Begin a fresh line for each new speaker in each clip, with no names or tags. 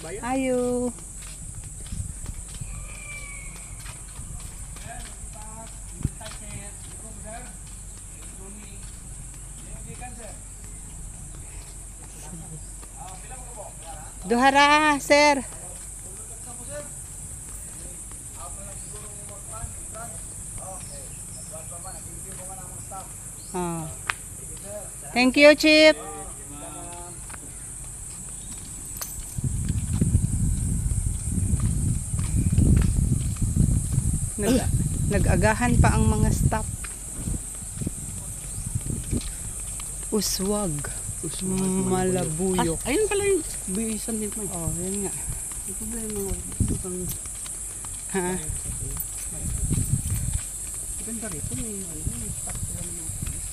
Ayo. Duhara, sir. Oh. Thank you, Chip. Nag-agahan pa ang mga staff. Uswag. Malabuyok.
Ayun pala yung bihisan din mo.
Oh, yun nga.
Yung problema mo.
Ha?
Ganda rito. May stock sila ng mga pulis.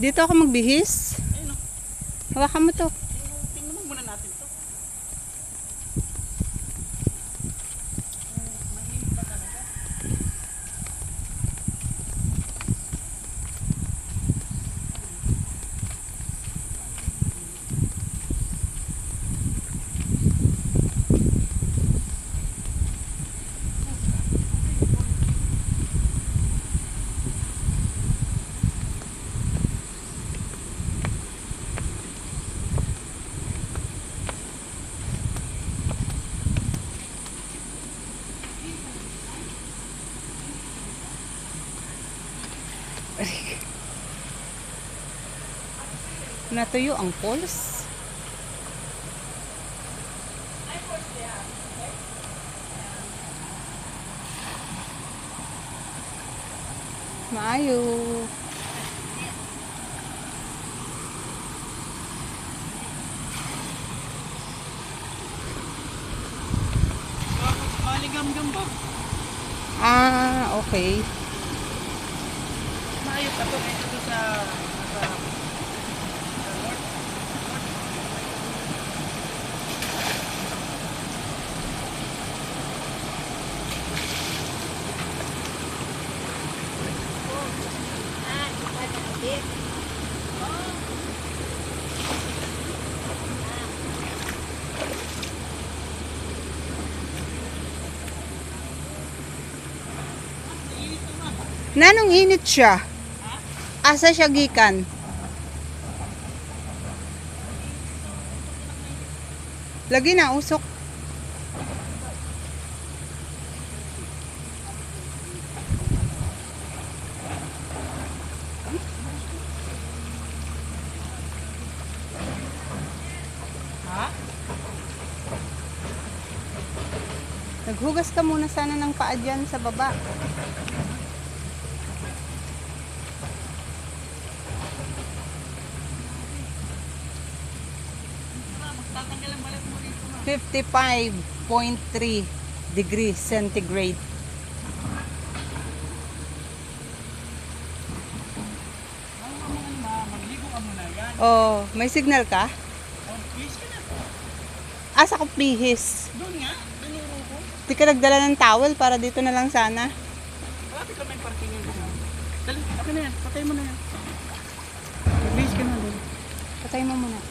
Dito ako magbihis.
Ayun o.
Hawakan mo to.
Tingnan mo muna natin to. Mahilig pa talaga.
Natuyo ang poles. Maayo.
Maligam-gam ba?
Ah, okay.
Maayos pa to. Ito sa
Nanong init siya? Asa siya gikan? Lagi na usok.
ha?
Naghugas ka muna sana ng paa dyan sa baba.
Magtatanggal ang balat mo dito na.
55.3 degrees centigrade.
Magligo ka muna yan.
Oh, may signal ka?
Oh, please ka na.
Asa ko pihis.
Doon nga. Tinuro ko.
Di ka nagdala ng towel para dito na lang sana.
Bakit ka may parking yun? Dali, okay na yan. Patay mo na yan. Please ka na doon.
Patay mo muna.